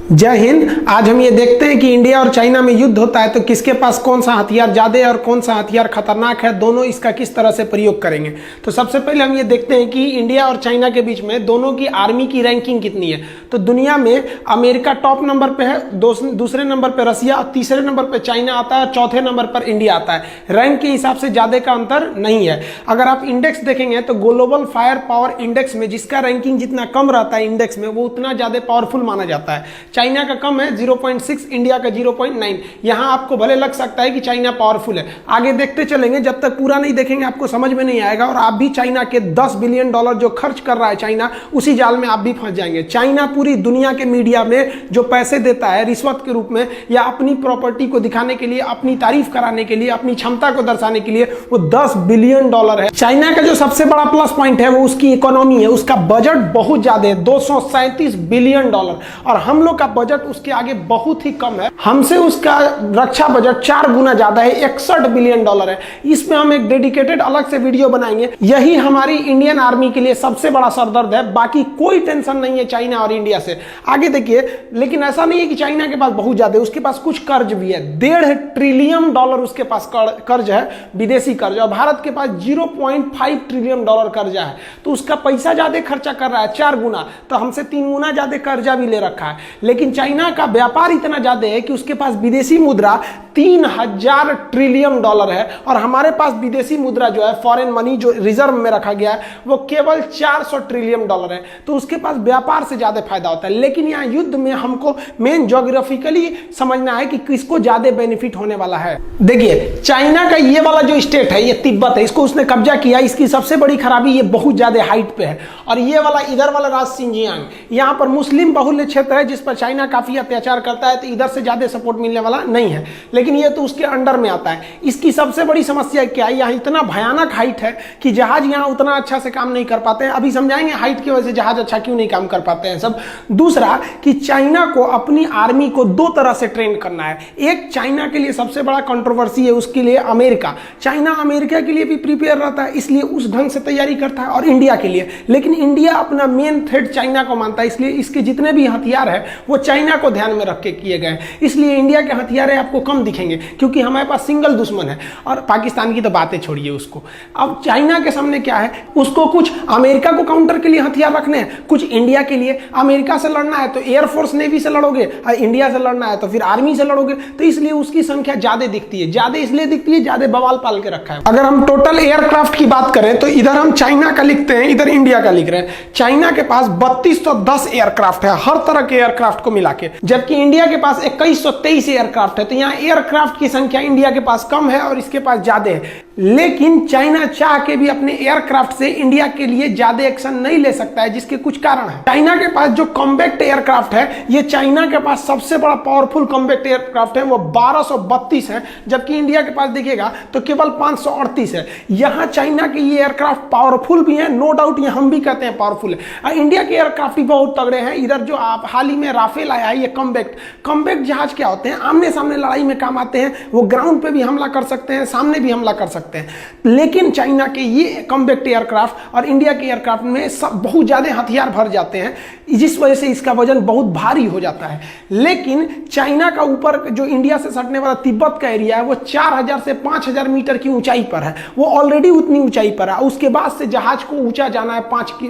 जय हिंद। आज हम ये देखते हैं कि इंडिया और चाइना में युद्ध होता है तो किसके पास कौन सा हथियार ज्यादा है और कौन सा हथियार खतरनाक है, दोनों इसका किस तरह से प्रयोग करेंगे। तो सबसे पहले हम ये देखते हैं कि इंडिया और चाइना के बीच में दोनों की आर्मी की रैंकिंग कितनी है। तो दुनिया में अमेरिका टॉप नंबर पे है, दूसरे नंबर पे रसिया, तीसरे नंबर पे चाइना आता है, चौथे नंबर पर इंडिया आता है। रैंक के हिसाब से ज्यादा का अंतर नहीं है। अगर आप इंडेक्स देखेंगे तो ग्लोबल फायर पावर इंडेक्स में जिसका रैंकिंग जितना कम रहता है इंडेक्स में, वो उतना ज्यादा पावरफुल माना जाता है। चाइना का कम है 0.6, इंडिया का 0.9। यहां आपको भले लग सकता है कि चाइना पावरफुल है, आगे देखते चलेंगे, जब तक पूरा नहीं देखेंगे आपको समझ में नहीं आएगा और आप भी चाइना के $10 बिलियन जो खर्च कर रहा है चाइना, उसी जाल में आप भी फंस जाएंगे। चाइना पूरी दुनिया के मीडिया में जो पैसे देता है रिश्वत के रूप में या अपनी प्रॉपर्टी को दिखाने के लिए, अपनी तारीफ कराने के लिए, अपनी क्षमता को दर्शाने के लिए, वो $10 बिलियन है। चाइना का जो सबसे बड़ा प्लस पॉइंट है वो उसकी इकोनॉमी है। उसका बजट बहुत ज्यादा है, $237 बिलियन, और हम लोग का बजट उसके आगे बहुत ही कम है। हमसे उसका रक्षा बजट 4 गुना ज्यादा है, $61 बिलियन है। इसमें हम एक डेडिकेटेड अलग से वीडियो बनाएंगे। यही हमारी इंडियन आर्मी के लिए सबसे बड़ा सरदर्द है, बाकी कोई टेंशन नहीं है चाइना और इंडिया से। आगे देखिए, लेकिन ऐसा नहीं है कि चाइना के पास बहुत ज्यादा है, उसके पास कुछ कर्ज भी है। $1.5 ट्रिलियन उसके पास कर्ज है, विदेशी कर्ज, और भारत के पास $0.5 ट्रिलियन कर्जा है। तो उसका पैसा ज्यादा खर्चा कर रहा है 4 गुना, तो हमसे 3 गुना ज्यादा कर्जा भी ले रखा है। लेकिन चाइना का व्यापार इतना ज्यादा है कि उसके पास विदेशी मुद्रा 3000 ट्रिलियन है, और हमारे पास विदेशी मुद्रा जो है, फॉरेन मनी जो रिजर्व में रखा गया है, वो केवल 400 ट्रिलियन है। तो उसके पास व्यापार से ज्यादा फायदा होता है। लेकिन यहाँ युद्ध में हमको मेन ज्योग्राफिकली समझना है कि किसको ज्यादा बेनिफिट होने वाला है। देखिए, चाइना का ये वाला जो स्टेट है, ये तिब्बत है, इसको उसने कब्जा किया। इसकी सबसे बड़ी खराबी ये बहुत ज्यादा हाइट पे है। और ये वाला इधर वाला राज्य सिंजियांग, यहाँ पर मुस्लिम बहुल्य क्षेत्र है जिस पर चाइना काफी अत्याचार करता है, तो इधर से ज्यादा सपोर्ट मिलने वाला नहीं है। लेकिन ये तो उसके अंडर में आता है। इसकी सबसे बड़ी समस्या क्या है, यहाँ इतना भयानक हाइट है कि जहाज यहाँ उतना अच्छा से काम नहीं कर पाते हैं। अभी समझाएंगे हाइट की वजह से जहाज अच्छा क्यों नहीं काम कर पाते हैं सब। दूसरा कि चाइना को अपनी आर्मी को 2 तरह से ट्रेन करना है। एक चाइना के लिए सबसे बड़ा कंट्रोवर्सी है, उसके लिए अमेरिका। चाइना अमेरिका के लिए भी प्रिपेयर रहता है, इसलिए उस ढंग से तैयारी करता है, और इंडिया के लिए। लेकिन इंडिया अपना मेन थ्रेट चाइना को मानता है, इसलिए इसके जितने भी हथियार है वो चाइना को ध्यान में रख के किए गए। इसलिए इंडिया के हथियार आपको कम दिखेंगे क्योंकि हमारे पास सिंगल दुश्मन है। और पाकिस्तान की तो बातें छोड़िए उसको। अब चाइना के सामने क्या है, उसको कुछ अमेरिका को काउंटर के लिए हथियार रखने हैं, कुछ इंडिया के लिए। अमेरिका से लड़ना है तो एयरफोर्स नेवी से लड़ोगे, और इंडिया से लड़ना है तो फिर आर्मी से लड़ोगे। तो इसलिए उसकी संख्या ज्यादा दिखती है। ज्यादा इसलिए दिखती है, ज्यादा बवाल पाल के रखा है। अगर हम टोटल एयरक्राफ्ट की बात करें तो इधर हम चाइना का लिखते हैं, इधर इंडिया का लिख रहे हैं। चाइना के पास 3210 एयरक्राफ्ट है, हर तरह के एयरक्राफ्ट को मिला के, जबकि इंडिया के पास 2123 एयरक्राफ्ट है। तो यहाँ एयरक्राफ्ट की संख्या इंडिया के पास कम है और इसके पास ज्यादा है। लेकिन चाइना चाह के भी अपने एयरक्राफ्ट से इंडिया के लिए ज्यादा एक्शन नहीं ले सकता है, जिसके कुछ कारण है। चाइना के पास जो कॉम्बैक्ट एयरक्राफ्ट है, ये चाइना के पास सबसे बड़ा पावरफुल कॉम्बैक्ट एयरक्राफ्ट है, वो 1232 है, जबकि इंडिया के पास देखिएगा तो केवल 538 है। यहाँ चाइना के ये एयरक्राफ्ट पावरफुल भी है, नो डाउट, ये हम भी कहते हैं पावरफुल है। इंडिया के एयरक्राफ्ट भी बहुत तगड़े हैं। इधर जो आप हाल ही में राफेल आया है, ये कॉम्बैक्ट जहाज क्या होते हैं, आमने सामने लड़ाई में काम आते हैं। वो ग्राउंड पे भी हमला कर सकते हैं, सामने भी हमला कर सकते हैं। लेकिन चाइना के ये कॉम्बैक्ट एयरक्राफ्ट और इंडिया के एयरक्राफ्ट में सब बहुत ज्यादा हथियार भर जाते हैं, जिस वजह से इसका वजन बहुत भारी हो जाता है। लेकिन चाइना का ऊपर जो इंडिया से सटने वाला तिब्बत का एरिया है, वो 4000 से 5000 मीटर की ऊंचाई पर है। वो ऑलरेडी उतनी ऊंचाई पर है, उसके बाद से जहाज को ऊंचा जाना है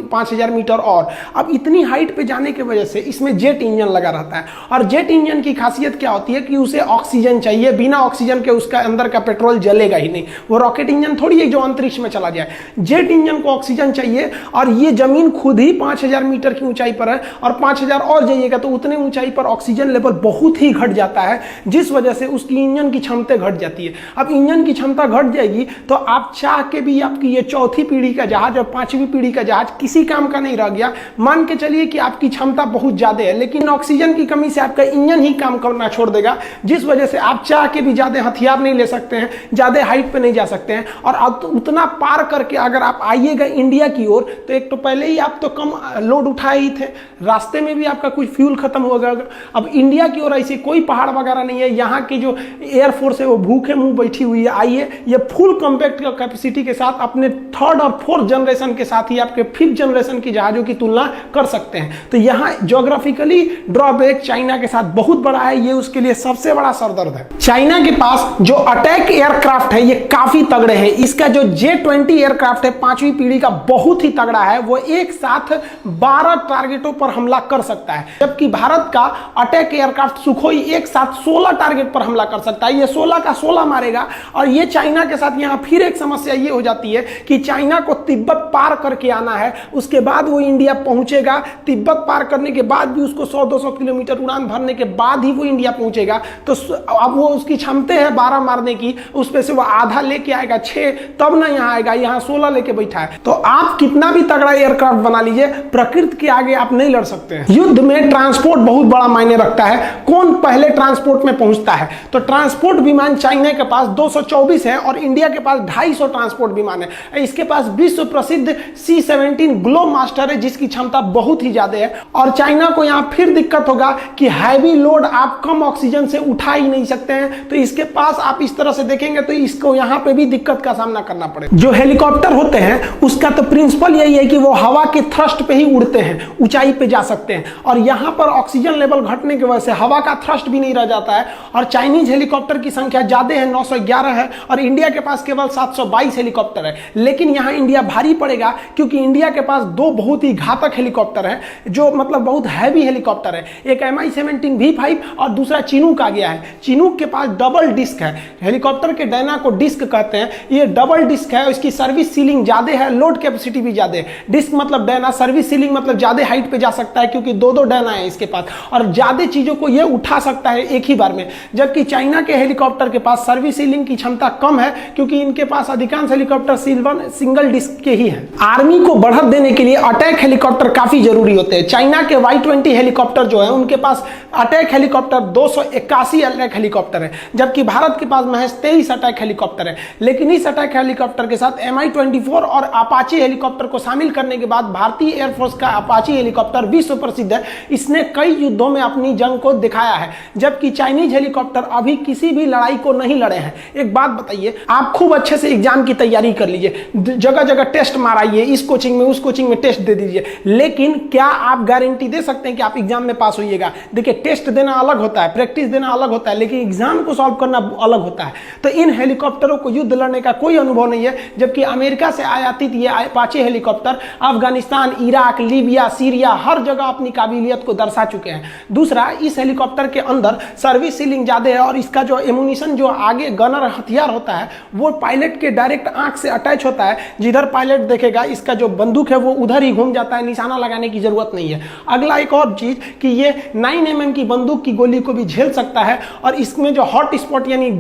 5000 मीटर। और अब इतनी हाइट पे जाने की वजह से इसमें जेट इंजन लगा रहता है। और जेट इंजन की खासियत क्या होती है कि उसे ऑक्सीजन चाहिए, बिना ऑक्सीजन के उसका अंदर का पेट्रोल जलेगा ही नहीं। वो रॉकेट इंजन थोड़ी है जो अंतरिक्ष में चला जाए। जेट इंजन को ऑक्सीजन चाहिए, और ये जमीन खुद ही 5000 मीटर की ऊंचाई पर है, और 5000 और जाइएगा तो उतने ऊंचाई पर ऑक्सीजन लेवल बहुत ही घट जाता है, जिस वजह से उसकी इंजन की क्षमता घट जाती है। अब इंजन की क्षमता घट जाएगी तो आप चाह के भी आपकी ये 4थी पीढ़ी का जहाज और 5वीं पीढ़ी का जहाज किसी काम का नहीं रह गया। मान के चलिए कि आपकी क्षमता बहुत ज्यादा है, लेकिन ऑक्सीजन की कमी से आपका इंजन ही काम करना छोड़ देगा, जिस वजह से आप चाह के भी ज्यादा हथियार नहीं ले सकते हैं, ज्यादा हाइट पे नहीं जा सकते हैं। और अब तो उतना पार करके अगर आप आइएगा इंडिया की ओर, तो एक तो पहले ही आप तो कम लोड उठाए ही थे, रास्ते में भी आपका कुछ फ्यूल खत्म होगा। अब इंडिया की ओर ऐसे कोई पहाड़ वगैरह नहीं है। यहाँ की जो एयरफोर्स है वो भूखे मुंह बैठी हुई है। आइए, ये फुल कॉम्पैक्ट कैपेसिटी के साथ अपने 3rd और 4th जनरेशन के साथ ही आपके 5th जनरेशन की जहाजों की तुलना कर सकते हैं। तो यहाँ ज्योग्राफिकली ड्रॉबैक चाइना के साथ बहुत बड़ा है, ये उसके लिए सबसे बड़ा सरदर्द है। चाइना के पास जो अटैक एयरक्राफ्ट है ये काफी तगड़े हैं। इसका जो J-20 एयरक्राफ्ट है 5वीं पीढ़ी का, बहुत ही तगड़ा है। वो एक साथ 12 टारगेटों पर हमला कर सकता है, जबकि भारत का अटैक एयरक्राफ्ट सुखोई एक साथ 16 टारगेट पर हमला कर सकता है। ये 16 का 16 मारेगा। और ये चाइना के साथ यहां फिर एक समस्या ये हो जाती है कि चाइना को तिब्बत पार करके आना है, उसके बाद वो इंडिया पहुंचेगा। तिब्बत पार करने के बाद भी उसको 100-200 किलोमीटर उड़ान भरने के बाद ही वो इंडिया पहुंचेगा। तो अब वो उसकी क्षमता है 12 मारने की, उस पे से वो आधा लेके आएगा 6, तब ना यहाँ आएगा। यहाँ 16 लेके बैठा है। तो आप कितना भी तगड़ा एयरक्राफ्ट बना लीजिए, प्रकृति के आगे आप नहीं लड़ सकते हैं। युद्ध में ट्रांसपोर्ट बहुत बड़ा मायने रखता है। कौन पहले ट्रांसपोर्ट में पहुंचता है? तो ट्रांसपोर्ट विमान चाइना के पास 224 है और इंडिया के पास 250 ट्रांसपोर्ट विमान है। इसके पास विश्व प्रसिद्ध C-17 ग्लोब मास्टर है, जिसकी क्षमता बहुत ही ज्यादा है। और चाइना को यहाँ फिर दिक्कत होगा कि हैवी लोड आप कम ऑक्सीजन से उठा ही नहीं सकते हैं। तो इसके पास आप इस तरह से देखेंगे तो इसको यहाँ पे भी दिक्कत का सामना करना पड़ेगा। जो हेलीकॉप्टर होते हैं उसका तो प्रिंसिपल यही है कि वो हवा के थ्रस्ट पे ही उड़ते हैं, ऊंचाई पे जा सकते हैं। और यहाँ पर ऑक्सीजन लेवल घटने की वजह से हवा का थ्रस्ट भी नहीं रह जाता है। और चाइनीज हेलीकॉप्टर की संख्या ज्यादा है, 911 है, और इंडिया के पास केवल 722 हेलीकॉप्टर है। लेकिन यहाँ इंडिया भारी पड़ेगा, क्योंकि इंडिया के पास 2 बहुत ही घातक हेलीकॉप्टर है, जो मतलब बहुत हैवी हेलीकॉप्टर है। एक Mi-17 V5 और दूसरा चिनूक आ गया है। चिनूक के पास डबल डिस्क है। हेलीकॉप्टर के डायना को डिस्क कहते हैं। ये डबल डिस्क है, इसकी सर्विस सीलिंग ज्यादा है, लोड कैपेसिटी भी ज्यादा है। डिस्क मतलब डायना, सर्विस सीलिंग मतलब ज्यादा हाइट पे जा सकता है, क्योंकि 2-2 डायना है इसके पास, और ज्यादा चीजों को ये उठा सकता है एक ही बार में। जबकि चाइना के हेलीकॉप्टर के पास सर्विस सीलिंग की क्षमता कम है, क्योंकि इनके पास अधिकांश हेलीकॉप्टर सिंगल डिस्क के ही हैं। आर्मी को बढ़त देने के लिए अटैक हेलीकॉप्टर काफी जरूरी होते हैं। चाइना के Y-20 हेलीकॉप्टर जो है, उनके पास अटैक हेलीकॉप्टर 281 अटैक हेलीकॉप्टर है, जबकि भारत के पास महज 23 अटैक हेलीकॉप्टर है। लेकिन इस अटैक हेलीकॉप्टर के साथ Mi-24 और अपाचे हेलीकॉप्टर को शामिल करने के बाद भारतीय एयरफोर्स का अपाचे हेलीकॉप्टर विश्व प्रसिद्ध है। इसने कई युद्धों में अपनी जंग को दिखाया है, जबकि चाइनीज हेलीकॉप्टर अभी किसी भी लड़ाई को नहीं लड़े हैं। एक बात बताइए, आप खूब अच्छे से एग्जाम की तैयारी कर लीजिए, जगह जगह टेस्ट माराइए, इस कोचिंग में उस कोचिंग में टेस्ट दे दीजिए, लेकिन क्या आप गारंटी दे सकते हैं कि आप एग्जाम में पास होइएगा? देखिए, टेस्ट देना अलग होता है, प्रैक्टिस देना अलग होता है, लेकिन एग्जाम को सॉल्व करना अलग होता है। तो इन हेलीकॉप्टरों को युद्ध लड़ने का कोई अनुभव नहीं है, जबकि अमेरिका से आयातित ये Apache helicopter Afghanistan, Iraq, Libya, Syria हर जगह अपनी काबिलियत को दर्शा चुके हैं। दूसरा, इस हेलीकॉप्टर के अंदर सर्विस सीलिंग ज्यादा है, और इसका जो एमुनिशन, जो आगे गनर हथियार होता है, वो पायलट के डायरेक्ट आंख से अटैच होता है। जिधर पायलट देखेगा, इसका जो बंदूक है वो उधर ही घूम जाता है, निशाना लगाने की जरूरत नहीं है। अगला एक और चीज कि ये 9mm की बंदूक की गोली को भी झेल सकता है, और इसमें जो हॉट स्पॉट यानी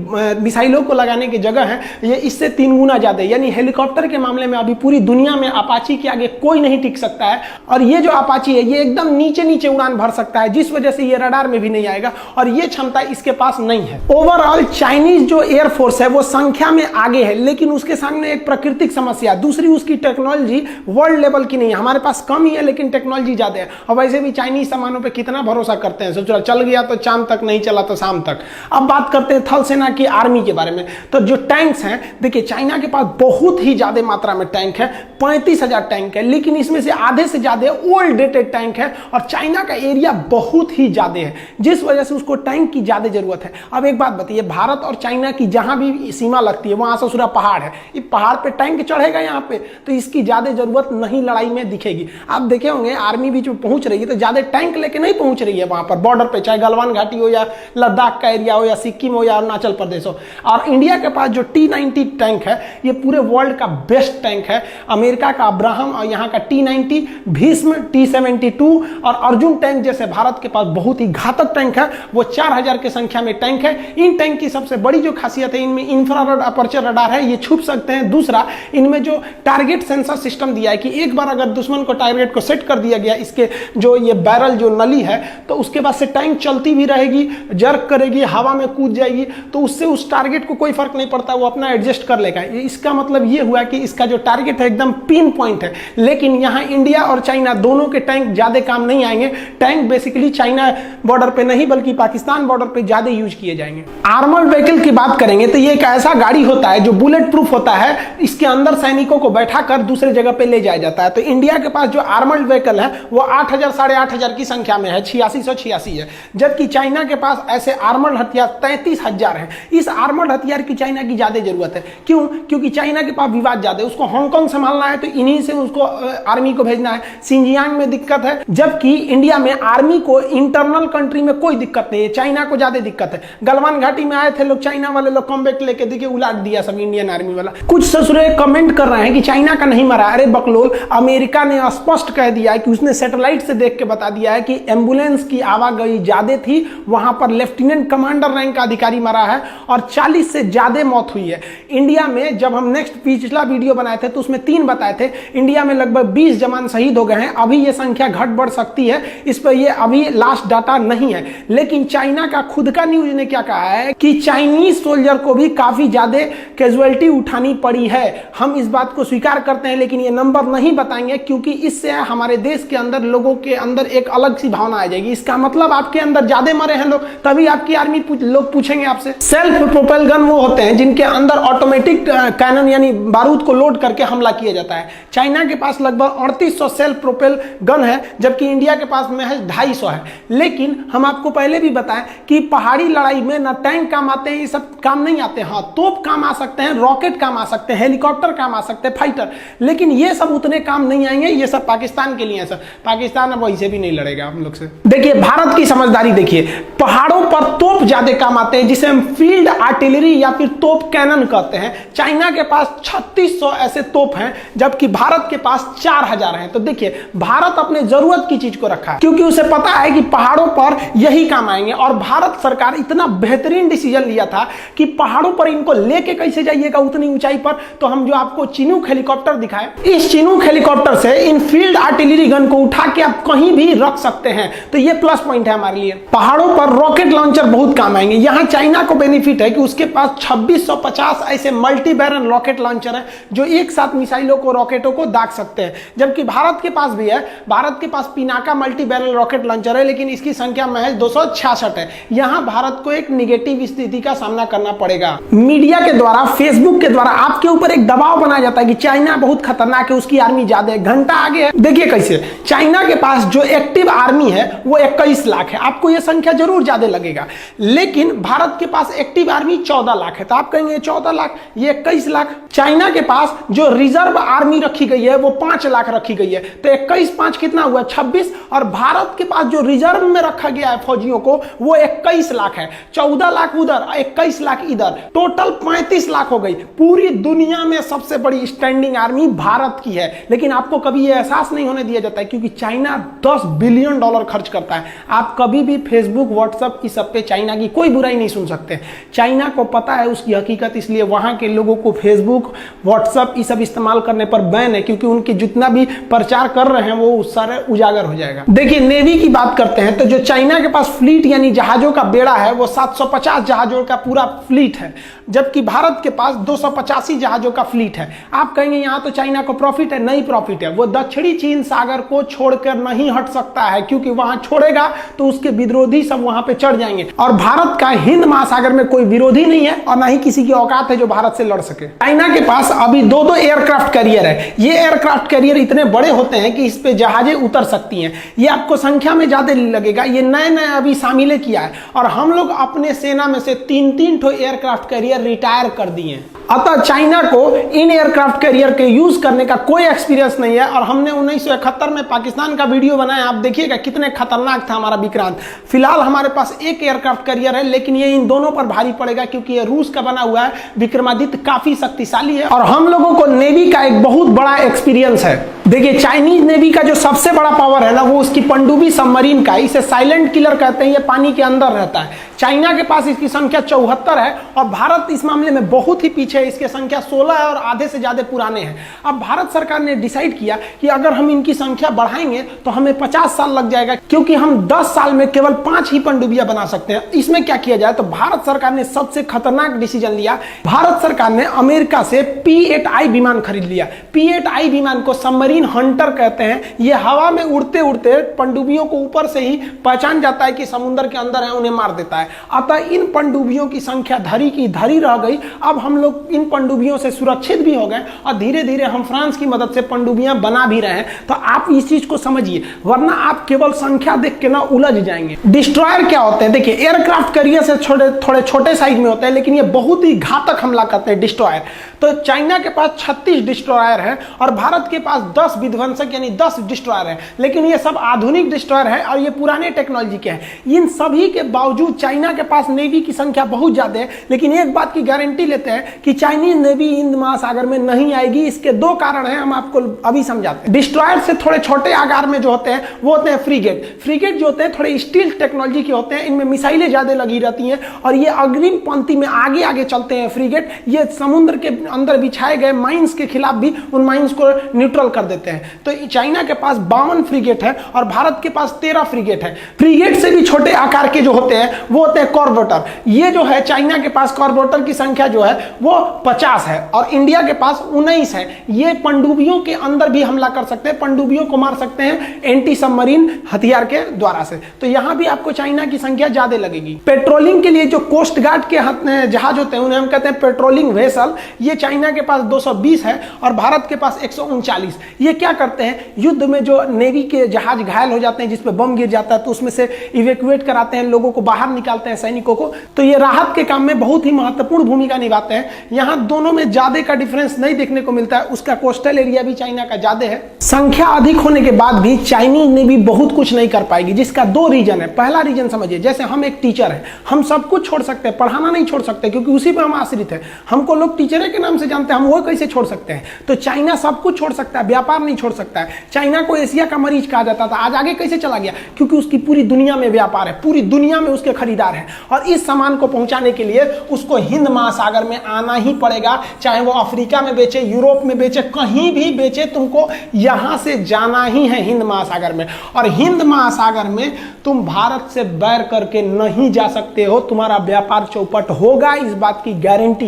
मिसाइलों को लगाने की जगह है, ये इससे 3 गुना ज्यादा है। यानी हेलीकॉप्टर के मामले में अभी पूरी दुनिया में अपाची के आगे कोई नहीं टिक सकता है। और ये जो अपाची है, ये एकदम नीचे नीचे उड़ान भर सकता है, जिस वजह से ये रडार में भी नहीं आएगा, और ये क्षमता इसके पास नहीं है। ओवरऑल चाइनीज जो एयरफोर्स है वो संख्या में आगे है, लेकिन उसके सामने एक प्राकृतिक समस्या, दूसरी उसकी टेक्नोलॉजी वर्ल्ड लेवल की नहीं है। हमारे पास कम ही है, लेकिन टेक्नोलॉजी ज्यादा है। और वैसे भी चाइनीज सामानों पे कितना भरोसा करते हैं, सोचो चल गया तो चांद तक, नहीं चला तो शाम तक। अब बात करते हैं थल सेना की आर्मी के बारे में। तो जो टैंक्स हैं, देखिए चाइना के पास बहुत ही ज्यादा मात्रा में टैंक है, 35,000 टैंक है, लेकिन इसमें से आधे से ज्यादा ओल्ड डेटेड टैंक है। और चाइना का एरिया बहुत ही ज्यादा है, जिस वजह से उसको टैंक की ज्यादा जरूरत है। अब एक बात बताइए, भारत और चाइना की जहां भी सीमा लगती है वहां से पूरा पहाड़ है, ये पहाड़ पे टैंक चढ़ेगा यहाँ पे, तो इसकी ज्यादा जरूरत नहीं लड़ाई में दिखेगी। आप देखे होंगे आर्मी भी जो पहुंच रही है तो ज्यादा टैंक लेके नहीं पहुंच रही है वहां पर बॉर्डर पे, चाहे गलवान घाटी हो या लद्दाख का एरिया हो या सिक्किम हो या अरुणाचल प्रदेश हो। और इंडिया के पास जो T-90 टैंक है, ये पूरे वर्ल्ड का बेस्ट टैंक है। अमेरिका का अब्राहम और यहाँ का T-90, भीष्म, T-72 और अर्जुन टैंक जैसे भारत के पास बहुत ही घातक टैंक है। वो 4000 की संख्या में टैंक है। इन टैंक की सबसे बड़ी जो खासियत है, इनमें इंफ्रारेड अपर्चर रडार है, ये छुप सकते हैं। दूसरा, इनमें जो टारगेट सेंसर सिस्टम दिया है कि एक बार अगर दुश्मन को टारगेट को सेट कर दिया गया, इसके जो ये बैरल जो नली है, तो उसके बाद से टैंक चलती भी रहेगी, जर्क करेगी, हवा में कूद जाएगी, तो उससे उस टारगेट को कोई फर्क नहीं पड़ता, वो अपना एडजस्ट कर लेगा। इसका मतलब ये हुआ कि इसका जो टारगेट है एकदम पिन पॉइंट है। लेकिन यहाँ इंडिया और चाइना दोनों के टैंक ज्यादा काम नहीं आएंगे। टैंक बेसिकली चाइना बॉर्डर पे नहीं बल्कि पाकिस्तान बॉर्डर पे ज्यादा यूज किए जाएंगे। आर्मर्ड व्हीकल की बात करेंगे तो ये एक ऐसा गाड़ी होता है जो बुलेट प्रूफ होता है। इसके अंदर सैनिकों को बैठाकर दूसरे जगह पे ले जाया जाता है। तो इंडिया के पास जो आर्मर्ड व्हीकल है वो 8000 8,500 की संख्या में है, 8686 है, जबकि चाइना के पास ऐसे आर्मर्ड हथियार 33,000 है। इस आर्मर्ड हथियार की चाइना की ज्यादा जरूरत है। क्यों? क्योंकि चाइना के पास विवाद ज्यादा है, उसको हांगकांग संभालना है तो इन्हीं से उसको आर्मी को भेजना है। सिंजियांग में दिक्कत है, जबकि इंडिया में आर्मी को इंटरनल कंट्री में कोई दिक्कत नहीं है, चाइना को ज्यादा दिक्कत है। गलवान घाटी में आए थे लोग, चाइना वाले लोग कॉम्बैक्ट लेके देखिए उलाट दिया सब इंडियन आर्मी वाला। कुछ ससुरे कमेंट कर रहे हैं कि चाइना का नहीं मरा। अरे बकलोल, अमेरिका ने स्पष्ट कह दिया है कि उसने सैटेलाइट से देख के बता दिया है कि एम्बुलेंस की आवागई ज्यादा थी, वहां पर लेफ्टिनेंट कमांडर रैंक का अधिकारी मरा है और 40 से ज्यादा मौत हुई है। इंडिया में जब हम नेक्स्ट पिछला वीडियो बनाए थे तो उसमें 3 बताए थे, इंडिया में लगभग 20 जवान शहीद हो गए हैं। अभी ये संख्या घट बढ़ सकती है, इस पर ये अभी लास्ट डाटा नहीं है। लेकिन चाइना का खुद का न्यूज ने क्या कहा है कि चाइनीज सोल्जर को भी काफी ज्यादा कैजुअलिटी उठानी पड़ी है। हम इस बात को स्वीकार करते हैं, लेकिन ये नंबर नहीं बताएंगे क्योंकि इससे हमारे देश के अंदर लोगों के अंदर एक अलग सी भावना आ जाएगी। इसका मतलब आपके अंदर ज्यादा मरे हैं लोग, तभी आपकी आर्मी लोग पूछेंगे आपसे। सेल्फ प्रोपेल गन वो होते हैं जिनके अंदर ऑटोमेटिक कैनन यानी बारूद को लोड करके हमला किया जाता है। चाइना के पास लगभग 3800 सेल्फ प्रोपेल गन है, जबकि इंडिया के पास महज 250 है। लेकिन हम आपको पहले भी बताएं कि पहाड़ी लड़ाई में ना टैंक काम आते हैं, ये सब काम नहीं आते। हाँ, तोप काम आ सकते हैं, रॉकेट काम आ सकते हैं, हेलीकॉप्टर काम आ सकते हैं, फाइटर, लेकिन ये सब उतने काम नहीं आएंगे। ये सब पाकिस्तान के लिए है सर। पाकिस्तान अब वैसे भी नहीं लड़ेगा हम लोग से। देखिए भारत की समझदारी देखिए, पहाड़ों पर तोप ज्यादा काम आते हैं जिसे हम फील्ड आर्टिलरी या फिर तोप कैनन कहते हैं। चाइना के पास 3600 ऐसे तोप हैं, जबकि भारत के पास 4000 हैं। तो देखिए भारत अपने जरूरत की चीज को रखा है क्योंकि उसे पता है कि पहाड़ों पर यही काम आएंगे। और भारत सरकार इतना बेहतरीन डिसीजन लिया था कि पहाड़ों पर इनको लेके कैसे जाइएगा उतनी ऊंचाई पर। तो हम जो आपको चिनूक हेलीकॉप्टर दिखाए, इस चिनूक हेलीकॉप्टर से इन फील्ड आर्टिलरी गन को उठा के आप कहीं भी रख सकते हैं। तो ये प्लस पॉइंट है हमारे लिए। पहाड़ों पर रॉकेट लॉन्चर बहुत काम आएंगे। यहां चाइना को बेनिफिट है कि उसके पास 2650 ऐसे मल्टी बैरल रॉकेट लॉन्चर है जो एक साथ मिसाइलों को, रॉकेटों को दाग सकते हैं। जबकि भारत के पास भी है, भारत के पास Pinaka multi barrel rocket launcher है, लेकिन इसकी संख्या महज 266 है। यहां भारत को एक निगेटिव स्थिति का सामना करना पड़ेगा। मीडिया के द्वारा, फेसबुक के द्वारा आपके ऊपर एक दबाव बनाया जाता है कि चाइना बहुत खतरनाक है, उसकी आर्मी ज्यादा है, घंटा आगे है। देखिए कैसे चाइना के पास जो एक्टिव आर्मी है वो 21 लाख है। आपको यह संख्या जरूर ज्यादा लगेगा, लेकिन भारत के पास एक्टिव आर्मी 14 लाख है। तो आप कहेंगे 14 लाख, ये 21 लाख। चाइना के पास जो रिजर्व आर्मी रखी गई है वो 5 लाख रखी गई है। तो 21 5 कितना हुआ? 26। और भारत के पास जो रिजर्व में रखा गया है फौजियों को वो 21 लाख है। 14 लाख उधर, 21 लाख इधर, टोटल 35 लाख हो गई। पूरी दुनिया में सबसे बड़ी स्टैंडिंग आर्मी भारत की है। लेकिन आपको कभी यह एहसास नहीं होने दिया जाता है क्योंकि चाइना $10 बिलियन खर्च करता है। आप कभी भी फेसबुक, व्हाट्सएप इस सब पे चाइना की कोई बुराई नहीं सुन सकते। चाइना को पता है उसकी हकीकत, इसलिए वहां के लोगों को फेसबुक, व्हाट्सएप ये सब इस्तेमाल करने पर बैन है क्योंकि उनके जितना भी प्रचार कर रहे हैं वो सारे उजागर हो जाएगा। देखिए नेवी की बात करते हैं तो जो चाइना के पास फ्लीट यानी जहाजों का बेड़ा है वो 750 जहाजों का पूरा फ्लीट है, जबकि भारत के पास 285 जहाजों का फ्लीट है। आप कहेंगे यहां तो चाइना को प्रॉफिट है, नहीं प्रॉफिट है। वो दक्षिणी चीन सागर को छोड़कर नहीं हट सकता है क्योंकि वहां छोड़ेगा तो उसके विरोधी सब वहां पे चढ़ जाएंगे। और भारत का हिंद महासागर में कोई विरोधी नहीं है और ना ही किसी की औकात है जो भारत से लड़ सके। चाइना के पास अभी 2-2 एयरक्राफ्ट कैरियर है। ये एयरक्राफ्ट कैरियर इतने बड़े होते हैं कि इस पे जहाजें उतर सकती हैं। ये आपको संख्या में ज्यादा लगेगा, ये नए नए अभी शामिल किया है। और हम लोग अपने सेना में से 3-3 ठो एयरक्राफ्ट कैरियर रिटायर कर दिए। अतः चाइना को इन एयरक्राफ्ट कैरियर के यूज करने का कोई एक्सपीरियंस नहीं है। और हमने 1971 में पाकिस्तान का वीडियो बनाया, आप देखिएगा कितने खतरनाक था हमारा विक्रांत। फिलहाल हमारे पास एक एयरक्राफ्ट कैरियर है, लेकिन ये इन दोनों पर भारी पड़ेगा क्योंकि ये रूस का बना हुआ है। विक्रमादित्य काफी शक्तिशाली है और हम लोगों को नेवी का एक बहुत बड़ा एक्सपीरियंस है। देखिए चाइनीज नेवी का जो सबसे बड़ा पावर है ना वो उसकी पनडुब्बी सबमरीन का, इसे साइलेंट किलर कहते हैं। ये पानी के अंदर रहता है। चाइना के पास इसकी संख्या 74 है और भारत इस मामले में बहुत ही पीछे है। इसकी संख्या 16 है और आधे से ज्यादा पुराने हैं। अब भारत सरकार ने डिसाइड किया कि अगर हम इनकी संख्या बढ़ाएंगे तो हमें 50 साल लग जाएगा क्योंकि हम 10 साल में केवल 5 ही पनडुब्बियां बना सकते हैं। इसमें क्या किया जाए तो भारत सरकार ने सबसे खतरनाक डिसीजन लिया। भारत सरकार ने अमेरिका से P-8I विमान खरीद लिया। P-8I विमान को सबमरीन सबमरीन हंटर कहते हैं। ये हवा में उड़ते उड़ते पनडुब्बियों को ऊपर से ही पहचान जाता है कि समुद्र के अंदर है, उन्हें मार देता है। अतः इन पनडुब्बियों की संख्या धरी की धरी रह गई। अब हम लोग इन पनडुब्बियों से सुरक्षित भी हो गए और धीरे धीरे हम फ्रांस की मदद से पनडुब्बियां बना भी रहे हैं। तो आप इस चीज को समझिए, वरना आप केवल संख्या देख के ना उलझ जाएंगे। डिस्ट्रॉयर क्या होते हैं? देखिए, एयरक्राफ्ट कैरियर से थोड़े छोटे साइज में होते हैं, लेकिन ये बहुत ही घातक हमला करते हैं डिस्ट्रॉयर। तो चाइना के पास 36 डिस्ट्रॉयर है और भारत के पास 10 विध्वंसक यानी 10 डिस्ट्रॉयर है, लेकिन ये सब आधुनिक डिस्ट्रॉयर है और ये पुराने टेक्नोलॉजी के हैं। इन सभी के बावजूद चाइना के पास नेवी की संख्या बहुत ज्यादा है, लेकिन एक बात की गारंटी लेते हैं कि चाइनीज नेवी हिंद महासागर में नहीं आएगी। इसके दो कारण हैं, हम आपको अभी समझाते हैं। डिस्ट्रॉयर से थोड़े छोटे आकार में जो होते हैं वो होते हैं फ्रीगेट। फ्रीगेट जो होते हैं थोड़े स्टील टेक्नोलॉजी के होते हैं, इनमें मिसाइलें ज्यादा लगी रहती हैं और ये अग्रिम पंक्ति में आगे आगे चलते हैं। फ्रीगेट ये समुद्र के अंदर बिछाए गए माइंस के खिलाफ भी उन माइंस को न्यूट्रल कर देते हैं। तो चाइना के पास 52 फ्रीगेट है और भारत के पास 13 फ्रीगेट है। फ्रीगेट से भी छोटे आकार के जो होते हैं वो होते हैं कॉर्बेटर। ये जो है चाइना के पास कॉर्बेटर की संख्या जो है वो 50 है और इंडिया के पास 19 है। ये पनडुब्बियों के अंदर भी हमला कर सकते हैं, पनडुब्बियों को मार सकते हैं एंटी सबमरीन हथियार के द्वारा से। तो यहां भी आपको चाइना की संख्या ज्यादा लगेगी। पेट्रोलिंग के लिए जो कोस्ट गार्ड के जहाज होते हैं उन्हें हम कहते हैं पेट्रोलिंग वेसल। ये चाइना के पास 220 है और भारत के पास 139। ये क्या करते हैं? युद्ध में जो नेवी के जहाज घायल हो जाते हैं, जिसपे बम गिर जाता है, तो उसमें से इवैक्यूएट कराते हैं, लोगों को बाहर निकालते हैं, सैनिकों को। तो ये राहत के काम में बहुत ही महत्वपूर्ण भूमिका निभाते हैं। यहाँ दोनों में ज्यादा का डिफरेंस नहीं देखने को मिलता है। उसका कोस्टल एरिया भी चाइना का ज्यादा है। संख्या अधिक होने के बाद भी चाइनीज नेवी बहुत कुछ नहीं कर पाएगी, जिसका 2 रीजन है। पहला रीजन समझिए, जैसे हम एक टीचर हैं, हम सब कुछ छोड़ सकते हैं, पढ़ाना नहीं छोड़ सकते क्योंकि उसी पर हम आश्रित है। हमको लोग टीचर के नाम से जानते हैं, हम वो कैसे छोड़ सकते हैं? तो चाइना सब कुछ छोड़ सकता है, व्यापार नहीं छोड़ सकता है। चाइना को एशिया का मरीज कहा जाता था, आज आगे कैसे चला गया? क्योंकि उसकी पूरी दुनिया में व्यापार है, पूरी दुनिया में उसके खरीदार हैं और इस सामान को पहुंचाने के लिए उसको हिंद महासागर में आना ही पड़ेगा। चाहे वो अफ्रीका में बेचे, यूरोप में बेचे, कहीं भी बेचे, तुमको यहां से जाना ही है हिंद महासागर में। और हिंद महासागर में तुम भारत से बैर करके नहीं जा सकते हो, तुम्हारा व्यापार चौपट होगा, इस बात की गारंटी।